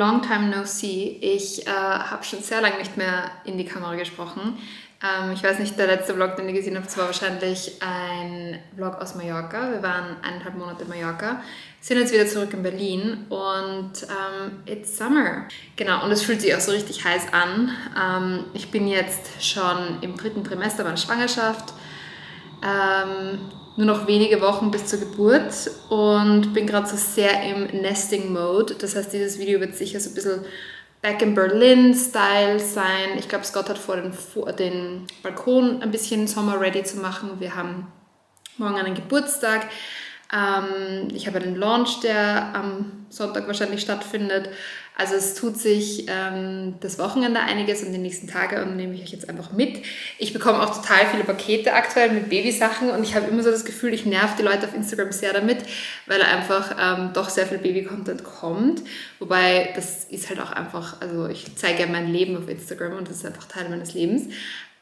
long time no see. Ich habe schon sehr lange nicht mehr in die Kamera gesprochen. Ich weiß nicht, der letzte Vlog, den ihr gesehen habt, war wahrscheinlich ein Vlog aus Mallorca. Wir waren 1,5 Monate in Mallorca, sind jetzt wieder zurück in Berlin und it's summer. Genau, und es fühlt sich auch so richtig heiß an. Ich bin jetzt schon im 3. Trimester meiner Schwangerschaft. Nur noch wenige Wochen bis zur Geburt und bin gerade so sehr im Nesting-Mode. Das heißt, dieses Video wird sicher so ein bisschen Back in Berlin-Style sein. Ich glaube, Scott hat vor, den Balkon ein bisschen Sommer-ready zu machen. Wir haben morgen einen Geburtstag. Ich habe einen Launch, der am Sonntag wahrscheinlich stattfindet. Also es tut sich das Wochenende einiges und die nächsten Tage und nehme ich euch jetzt einfach mit. Ich bekomme auch total viele Pakete aktuell mit Babysachen und ich habe immer so das Gefühl, ich nerv die Leute auf Instagram sehr damit, weil einfach doch sehr viel Baby-Content kommt. Wobei das ist halt auch einfach, also ich zeige ja mein Leben auf Instagram und das ist einfach Teil meines Lebens.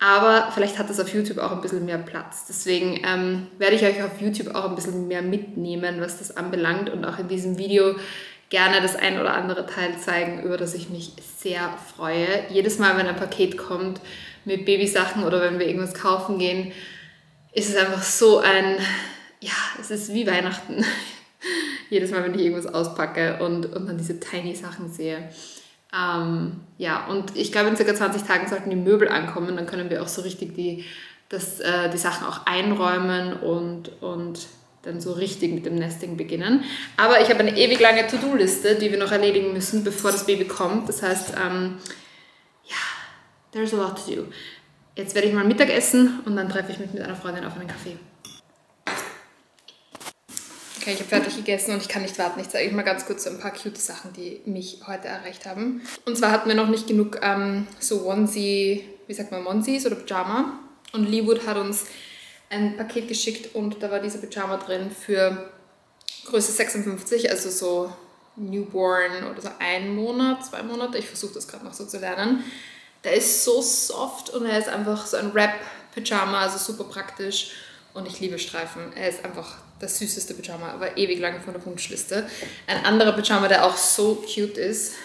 Aber vielleicht hat das auf YouTube auch ein bisschen mehr Platz. Deswegen werde ich euch auf YouTube auch ein bisschen mehr mitnehmen, was das anbelangt und auch in diesem Video gerne das ein oder andere Teil zeigen, über das ich mich sehr freue. Jedes Mal, wenn ein Paket kommt mit Babysachen oder wenn wir irgendwas kaufen gehen, ist es einfach so ein, ja, es ist wie Weihnachten. Jedes Mal, wenn ich irgendwas auspacke und dann diese tiny Sachen sehe. Ja, und ich glaube, in ca. 20 Tagen sollten die Möbel ankommen, dann können wir auch so richtig die Sachen auch einräumen und dann so richtig mit dem Nesting beginnen. Aber ich habe eine ewig lange To-Do-Liste, die wir noch erledigen müssen, bevor das Baby kommt. Das heißt, ja, there's a lot to do. Jetzt werde ich mal Mittag essen und dann treffe ich mich mit einer Freundin auf einen Kaffee. Okay, ich habe fertig gegessen und ich kann nicht warten. Ich zeige euch mal ganz kurz so ein paar cute Sachen, die mich heute erreicht haben. Und zwar hatten wir noch nicht genug so Onesie, wie sagt man, Onesies oder Pyjama. Und Leewood hat uns ein Paket geschickt und da war dieser Pyjama drin für Größe 56, also so Newborn oder so 1 Monat, 2 Monate. Ich versuche das gerade noch so zu lernen. Der ist so soft und er ist einfach so ein Wrap-Pyjama, also super praktisch. Und ich liebe Streifen. Er ist einfach das süßeste Pyjama, aber ewig lange von der Wunschliste. Ein anderer Pyjama, der auch so cute ist.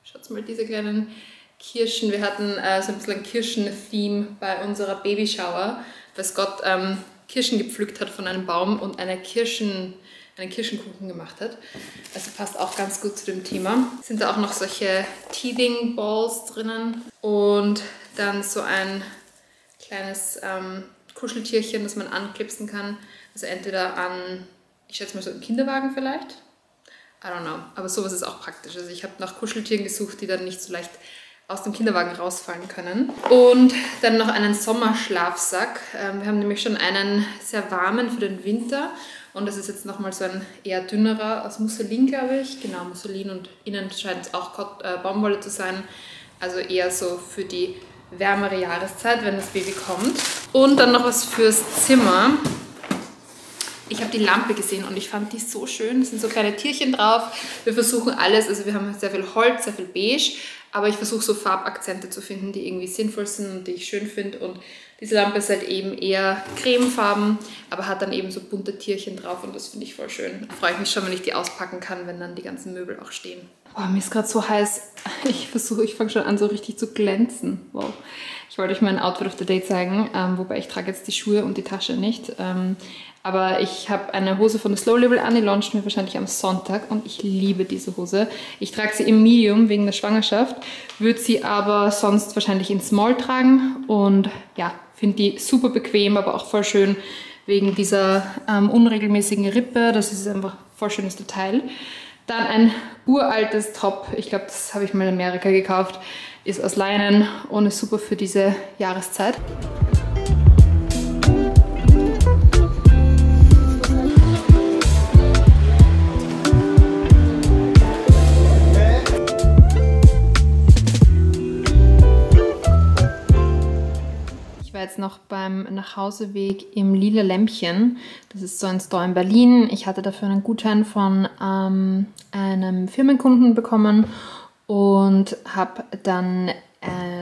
Schaut mal, diese kleinen Kirschen. Wir hatten so ein bisschen ein Kirschen-Theme bei unserer Babyshower, weil Scott Kirschen gepflückt hat von einem Baum und einen Kirschenkuchen gemacht hat. Also passt auch ganz gut zu dem Thema. Sind da auch noch solche Teething Balls drinnen und dann so ein kleines Kuscheltierchen, das man anklipsen kann. Also entweder an, ich schätze mal so einen Kinderwagen vielleicht. I don't know. Aber sowas ist auch praktisch. Also ich habe nach Kuscheltieren gesucht, die dann nicht so leicht aus dem Kinderwagen rausfallen können. Und dann noch einen Sommerschlafsack. Wir haben nämlich schon einen sehr warmen für den Winter. Und das ist jetzt nochmal so ein eher dünnerer aus Musselin, glaube ich. Genau, Musselin und innen scheint es auch Baumwolle zu sein. Also eher so für die wärmere Jahreszeit, wenn das Baby kommt. Und dann noch was fürs Zimmer. Ich habe die Lampe gesehen und ich fand die so schön. Es sind so kleine Tierchen drauf. Wir versuchen alles, also wir haben sehr viel Holz, sehr viel Beige, aber ich versuche so Farbakzente zu finden, die irgendwie sinnvoll sind und die ich schön finde. Und diese Lampe ist halt eben eher cremefarben, aber hat dann eben so bunte Tierchen drauf und das finde ich voll schön. Da freue ich mich schon, wenn ich die auspacken kann, wenn dann die ganzen Möbel auch stehen. Boah, mir ist gerade so heiß. Ich fange schon an so richtig zu glänzen. Wow. Ich wollte euch mein Outfit of the Day zeigen, wobei ich trage jetzt die Schuhe und die Tasche nicht. Aber ich habe eine Hose von der Slow Label an, die launchen wir wahrscheinlich am Sonntag und ich liebe diese Hose. Ich trage sie im Medium wegen der Schwangerschaft, würde sie aber sonst wahrscheinlich in Small tragen und ja, finde die super bequem, aber auch voll schön wegen dieser unregelmäßigen Rippe. Das ist einfach voll schönes Detail. Dann ein uraltes Top, ich glaube, das habe ich mal in Amerika gekauft, ist aus Leinen und ist super für diese Jahreszeit. Jetzt noch beim Nachhauseweg im Lila Lämpchen. Das ist so ein Store in Berlin. Ich hatte dafür einen Gutschein von einem Firmenkunden bekommen und habe dann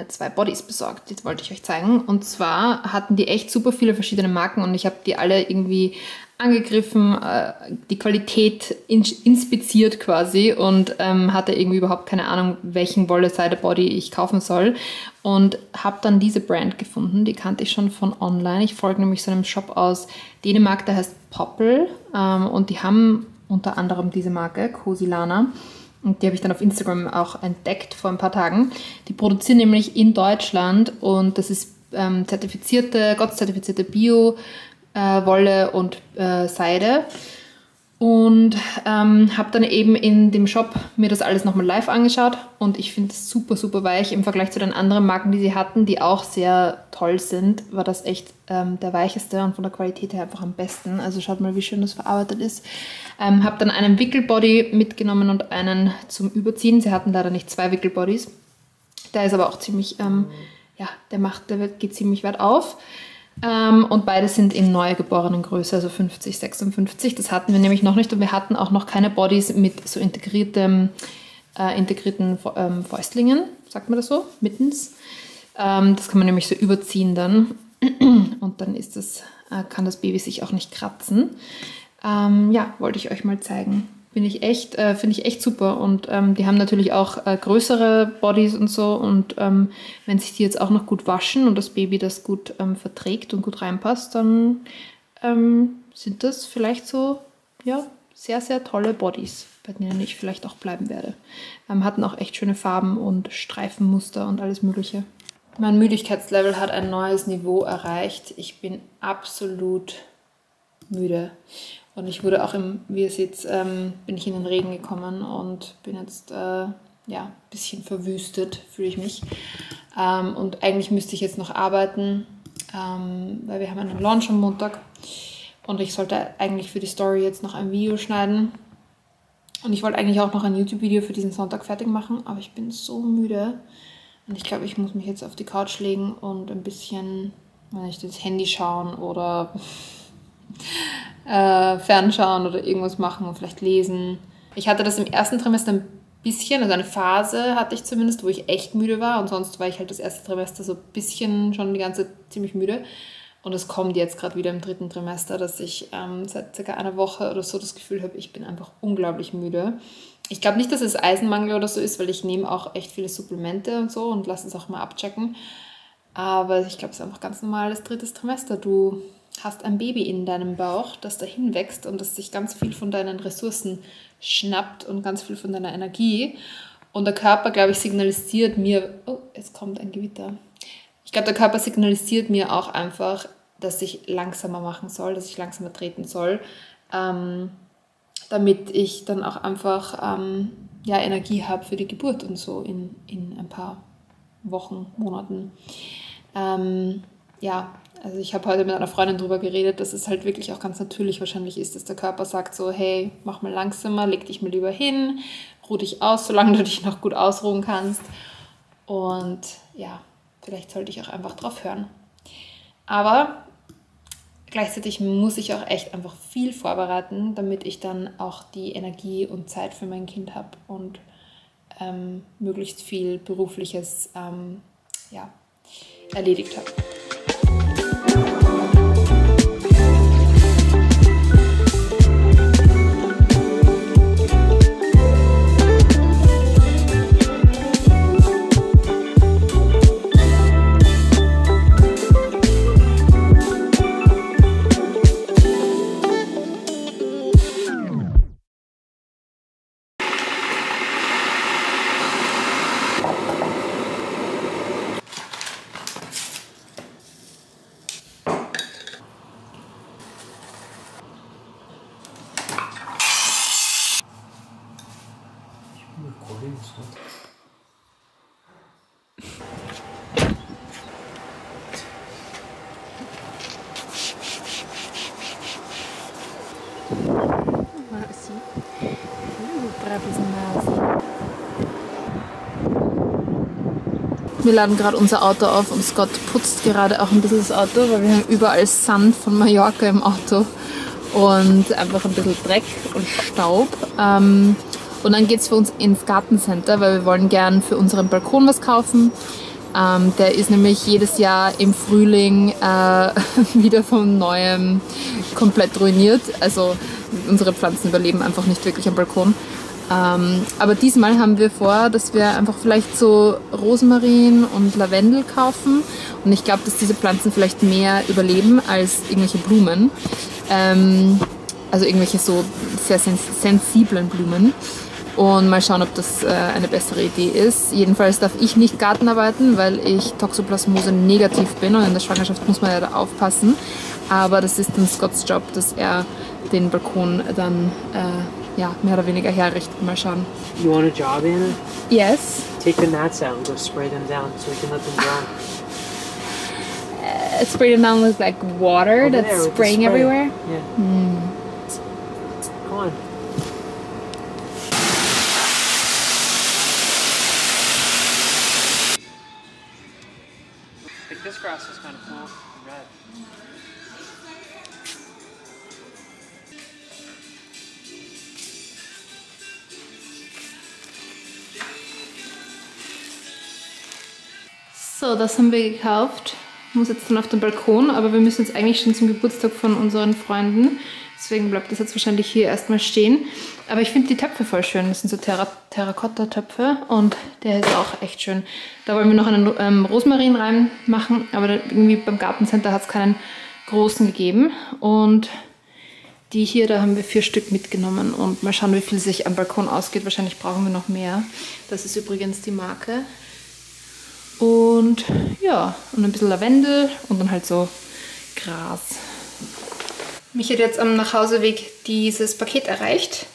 2 Bodies besorgt. Die wollte ich euch zeigen. Und zwar hatten die echt super viele verschiedene Marken und ich habe die alle irgendwie angegriffen, die Qualität inspiziert quasi und hatte irgendwie überhaupt keine Ahnung, welchen Wolle-Seide-Body ich kaufen soll. Und habe dann diese Brand gefunden, die kannte ich schon von online. Ich folge nämlich so einem Shop aus Dänemark, der heißt Poppel. Und die haben unter anderem diese Marke, Cosilana. Und die habe ich dann auf Instagram auch entdeckt vor ein paar Tagen. Die produzieren nämlich in Deutschland und das ist GOTS-zertifizierte Bio-Wolle und Seide. Und habe dann eben in dem Shop mir das alles nochmal live angeschaut und ich finde es super, super weich. Im Vergleich zu den anderen Marken, die sie hatten, die auch sehr toll sind, war das echt der weicheste und von der Qualität her einfach am besten. Also schaut mal, wie schön das verarbeitet ist. Habe dann einen Wickelbody mitgenommen und einen zum Überziehen. Sie hatten leider nicht 2 Wickelbodies. Der ist aber auch ziemlich, der geht ziemlich weit auf. Und beide sind in Neugeborenengröße, also 50, 56. Das hatten wir nämlich noch nicht und wir hatten auch noch keine Bodies mit so integrierten Fäustlingen, sagt man das so, mittens. Das kann man nämlich so überziehen dann und dann ist das, kann das Baby sich auch nicht kratzen. Wollte ich euch mal zeigen. Finde ich echt super und die haben natürlich auch größere Bodies und so und wenn sich die jetzt auch noch gut waschen und das Baby das gut verträgt und gut reinpasst, dann sind das vielleicht so, ja, sehr, sehr tolle Bodies, bei denen ich vielleicht auch bleiben werde. Hatten auch echt schöne Farben und Streifenmuster und alles mögliche. Mein Müdigkeitslevel hat ein neues Niveau erreicht. Ich bin absolut müde. Und ich wurde auch, wie ihr seht, bin ich in den Regen gekommen und bin jetzt ein bisschen verwüstet, fühle ich mich. Und eigentlich müsste ich jetzt noch arbeiten, weil wir haben einen Launch am Montag. Und ich sollte eigentlich für die Story jetzt noch ein Video schneiden. Und ich wollte eigentlich auch noch ein YouTube-Video für diesen Sonntag fertig machen, aber ich bin so müde. Und ich glaube, ich muss mich jetzt auf die Couch legen und ein bisschen, wenn ich das Handy schauen oder fernschauen oder irgendwas machen und vielleicht lesen. Ich hatte das im ersten Trimester ein bisschen, also eine Phase hatte ich zumindest, wo ich echt müde war und sonst war ich halt das erste Trimester so ein bisschen schon die ganze Zeit ziemlich müde. Und es kommt jetzt gerade wieder im 3. Trimester, dass ich seit circa einer Woche oder so das Gefühl habe, ich bin einfach unglaublich müde. Ich glaube nicht, dass es Eisenmangel oder so ist, weil ich nehme auch echt viele Supplemente und so und lasse es auch mal abchecken. Aber ich glaube, es ist einfach ganz normal das 3. Trimester. Du hast ein Baby in deinem Bauch, das dahin wächst und das sich ganz viel von deinen Ressourcen schnappt und ganz viel von deiner Energie. Und der Körper, glaube ich, signalisiert mir, oh, es kommt ein Gewitter. Ich glaube, der Körper signalisiert mir auch einfach, dass ich langsamer machen soll, dass ich langsamer treten soll, damit ich dann auch einfach Energie habe für die Geburt und so in ein paar Wochen, Monaten. Also ich habe heute mit einer Freundin darüber geredet, dass es halt wirklich auch ganz natürlich wahrscheinlich ist, dass der Körper sagt so, hey, mach mal langsamer, leg dich mal lieber hin, ruh dich aus, solange du dich noch gut ausruhen kannst. Und ja, vielleicht sollte ich auch einfach drauf hören. Aber gleichzeitig muss ich auch echt einfach viel vorbereiten, damit ich dann auch die Energie und Zeit für mein Kind habe und möglichst viel Berufliches erledigt habe. Wir laden gerade unser Auto auf und Scott putzt gerade auch ein bisschen das Auto, weil wir haben überall Sand von Mallorca im Auto und einfach ein bisschen Dreck und Staub. Und dann geht es für uns ins Gartencenter, weil wir wollen gern für unseren Balkon was kaufen. Der ist nämlich jedes Jahr im Frühling wieder von Neuem komplett ruiniert. Also unsere Pflanzen überleben einfach nicht wirklich am Balkon. Aber diesmal haben wir vor, dass wir einfach vielleicht so Rosmarin und Lavendel kaufen. Und ich glaube, dass diese Pflanzen vielleicht mehr überleben als irgendwelche Blumen. Also irgendwelche so sehr sensiblen Blumen. Und mal schauen, ob das eine bessere Idee ist. Jedenfalls darf ich nicht Gartenarbeiten, weil ich Toxoplasmose negativ bin und in der Schwangerschaft muss man ja da aufpassen. Aber das ist dann Scotts Job, dass er den Balkon dann ja, mehr oder weniger herrichtet. Mal schauen. You want a job, Anna? Yes. Take the gnats out and go spray them down so we can let them dry. Spray them down with like water Over that's there with the spraying spray. everywhere. Yeah. Come on. Like this grass is kind of cool. Red. So, das haben wir gekauft. Muss jetzt dann auf den Balkon, aber wir müssen jetzt eigentlich schon zum Geburtstag von unseren Freunden. Deswegen bleibt das jetzt wahrscheinlich hier erstmal stehen. Aber ich finde die Töpfe voll schön. Das sind so Terrakotta-Töpfe und der ist auch echt schön. Da wollen wir noch einen Rosmarin reinmachen, aber irgendwie beim Gartencenter hat es keinen großen gegeben. Und die hier, da haben wir 4 Stück mitgenommen und mal schauen, wie viel sich am Balkon ausgeht. Wahrscheinlich brauchen wir noch mehr. Das ist übrigens die Marke. Und ja, und ein bisschen Lavendel und dann halt so Gras. Mich hat jetzt am Nachhauseweg dieses Paket erreicht.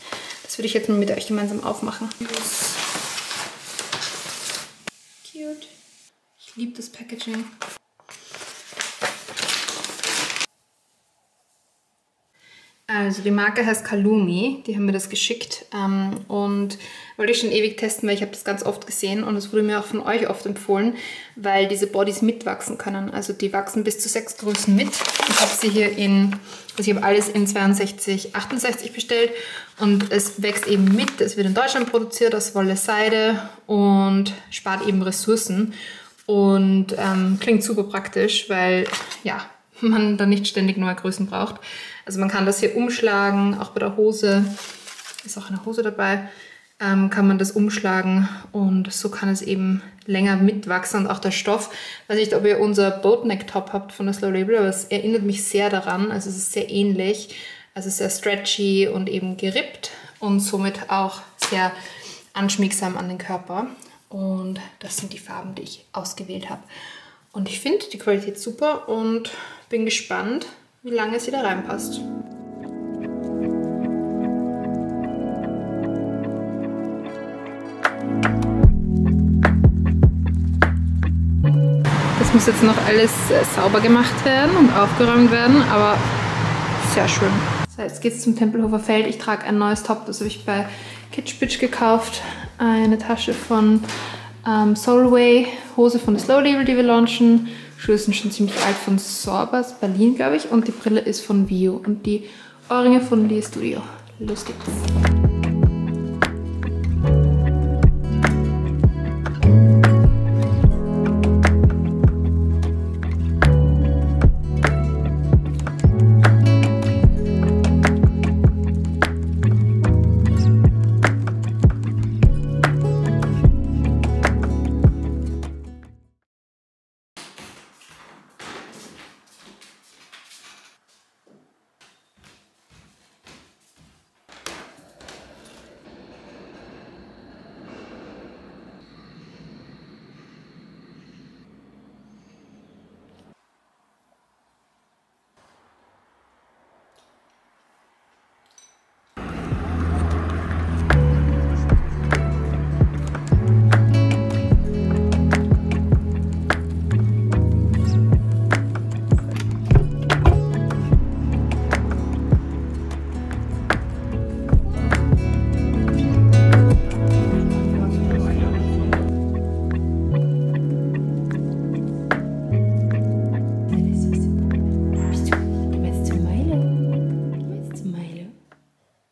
Das würde ich jetzt mal mit euch gemeinsam aufmachen. Cute. Ich liebe das Packaging. Also die Marke heißt Kalumi, die haben mir das geschickt und wollte ich schon ewig testen, weil ich habe das ganz oft gesehen und es wurde mir auch von euch oft empfohlen, weil diese Bodies mitwachsen können. Also die wachsen bis zu 6 Größen mit. Ich habe sie hier also ich habe alles in 62, 68 bestellt und es wächst eben mit. Es wird in Deutschland produziert aus Wolle Seide und spart eben Ressourcen und klingt super praktisch, weil ja, man dann nicht ständig neue Größen braucht. Also man kann das hier umschlagen, auch bei der Hose, ist auch eine Hose dabei, kann man das umschlagen und so kann es eben länger mitwachsen und auch der Stoff. Ich weiß nicht, ob ihr unser Boatneck-Top habt von der Slow Label, aber es erinnert mich sehr daran, also es ist sehr ähnlich, also sehr stretchy und eben gerippt und somit auch sehr anschmiegsam an den Körper und das sind die Farben, die ich ausgewählt habe. Und ich finde die Qualität super und bin gespannt, wie lange sie da reinpasst. Das muss jetzt noch alles sauber gemacht werden und aufgeräumt werden, aber sehr schön. So, jetzt geht's zum Tempelhofer Feld. Ich trage ein neues Top, das habe ich bei Kitsch Bitch gekauft. Eine Tasche von Solway, Hose von der Slow Label, die wir launchen. Schuhe sind schon ziemlich alt, von Sorbas, Berlin, glaube ich. Und die Brille ist von Vio und die Ohrringe von Lee Studio. Los geht's.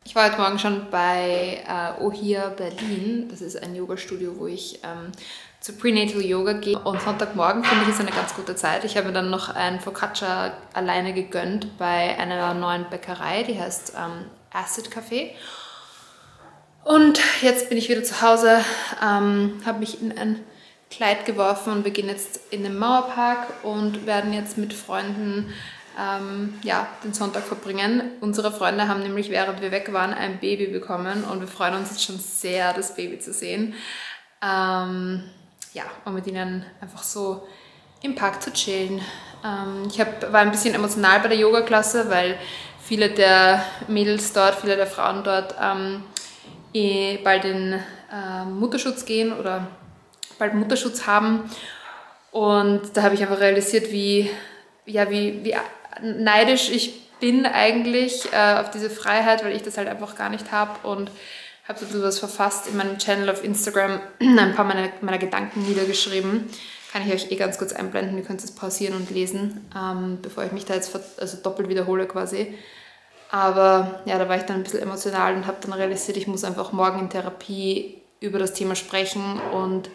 Ich war heute Morgen schon bei Ohia Berlin. Das ist ein Yoga-Studio, wo ich zu Prenatal Yoga gehe. Und Sonntagmorgen finde ich ist eine ganz gute Zeit. Ich habe mir dann noch ein Focaccia alleine gegönnt bei einer neuen Bäckerei, die heißt Acid Café. Und jetzt bin ich wieder zu Hause, habe mich in ein Kleid geworfen und wir gehen jetzt in den Mauerpark und werden jetzt mit Freunden ja, den Sonntag verbringen. Unsere Freunde haben nämlich, während wir weg waren, ein Baby bekommen und wir freuen uns jetzt schon sehr, das Baby zu sehen. Ja, und mit ihnen einfach so im Park zu chillen. Ich war ein bisschen emotional bei der Yoga-Klasse, weil viele der Mädels dort, viele der Frauen dort bald in Mutterschutz gehen oder bald Mutterschutz haben. Und da habe ich einfach realisiert, wie neidisch ich bin eigentlich auf diese Freiheit, weil ich das halt einfach gar nicht habe, und habe so ein bisschen was verfasst in meinem Channel auf Instagram, ein paar meiner Gedanken niedergeschrieben. Kann ich euch ganz kurz einblenden, ihr könnt es pausieren und lesen, bevor ich mich da jetzt doppelt wiederhole quasi. Aber ja, da war ich dann ein bisschen emotional und habe dann realisiert, ich muss einfach morgen in Therapie über das Thema sprechen und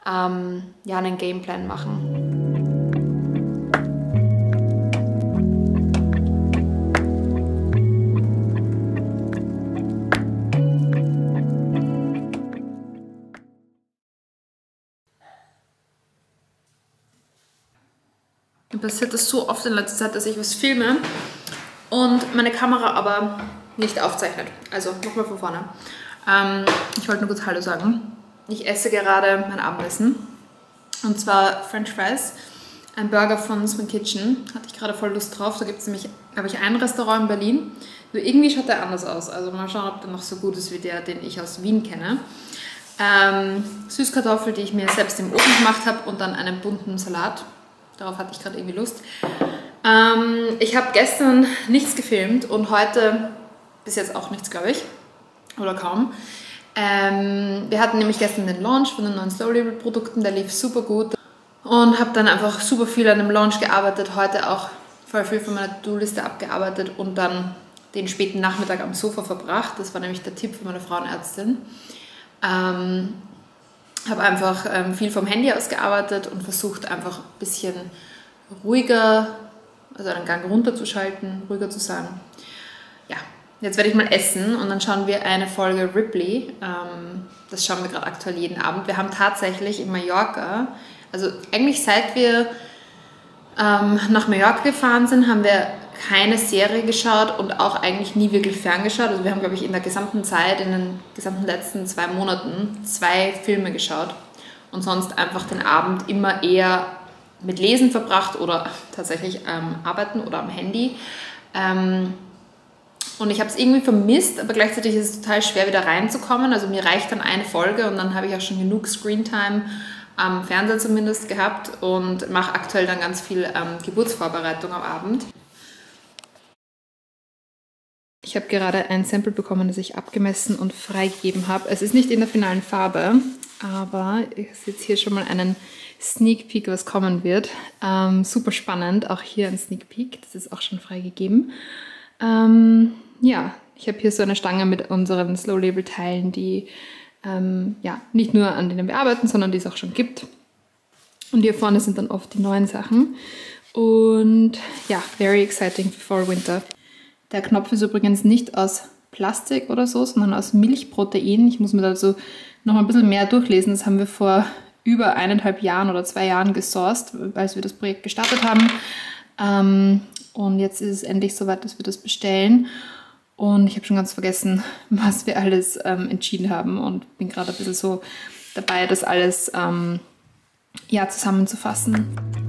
ja, einen Gameplan machen. Mir passiert das so oft in letzter Zeit, dass ich was filme und meine Kamera aber nicht aufzeichnet. Also nochmal von vorne. Ich wollte nur kurz Hallo sagen. Ich esse gerade mein Abendessen. Und zwar French Fries. Ein Burger von Swing Kitchen. Hatte ich gerade voll Lust drauf. Da gibt es nämlich, glaube ich, ein Restaurant in Berlin. Nur irgendwie schaut der anders aus. Also mal schauen, ob der noch so gut ist wie der, den ich aus Wien kenne. Süßkartoffel, die ich mir selbst im Ofen gemacht habe, und dann einen bunten Salat. Darauf hatte ich gerade irgendwie Lust. Ich habe gestern nichts gefilmt und heute bis jetzt auch nichts, glaube ich. Oder kaum. Wir hatten nämlich gestern den Launch von den neuen Slow Label Produkten, der lief super gut. Und habe dann einfach super viel an dem Launch gearbeitet. Heute auch voll viel von meiner To-Do-Liste abgearbeitet und dann den späten Nachmittag am Sofa verbracht. Das war nämlich der Tipp von meiner Frauenärztin. Habe einfach viel vom Handy aus gearbeitet und versucht einfach ein bisschen ruhiger, also einen Gang runterzuschalten, ruhiger zu sein. Ja, jetzt werde ich mal essen und dann schauen wir eine Folge Ripley. Das schauen wir gerade aktuell jeden Abend. Wir haben tatsächlich in Mallorca, also eigentlich seit wir nach Mallorca gefahren sind, haben wir keine Serie geschaut und auch eigentlich nie wirklich ferngeschaut. Also wir haben, glaube ich, in der gesamten Zeit, in den gesamten letzten 2 Monaten 2 Filme geschaut und sonst einfach den Abend immer eher mit Lesen verbracht oder tatsächlich arbeiten oder am Handy. Und ich habe es irgendwie vermisst, aber gleichzeitig ist es total schwer, wieder reinzukommen. Also mir reicht dann eine Folge und dann habe ich auch schon genug Screentime am Fernseher zumindest gehabt und mache aktuell dann ganz viel Geburtsvorbereitung am Abend. Ich habe gerade ein Sample bekommen, das ich abgemessen und freigegeben habe. Es ist nicht in der finalen Farbe, aber ich sehe jetzt hier schon mal einen Sneak Peek, was kommen wird. Super spannend, auch hier ein Sneak Peek, das ist auch schon freigegeben. Ja, ich habe hier so eine Stange mit unseren Slow Label Teilen, die ja, nicht nur an denen wir arbeiten, sondern die es auch schon gibt. Und hier vorne sind dann oft die neuen Sachen. Und ja, very exciting for Fall Winter. Der Knopf ist übrigens nicht aus Plastik oder so, sondern aus Milchprotein. Ich muss mir dazu noch ein bisschen mehr durchlesen. Das haben wir vor über 1,5 Jahren oder 2 Jahren gesourced, als wir das Projekt gestartet haben. Und jetzt ist es endlich soweit, dass wir das bestellen. Und ich habe schon ganz vergessen, was wir alles entschieden haben und bin gerade ein bisschen so dabei, das alles ja, zusammenzufassen.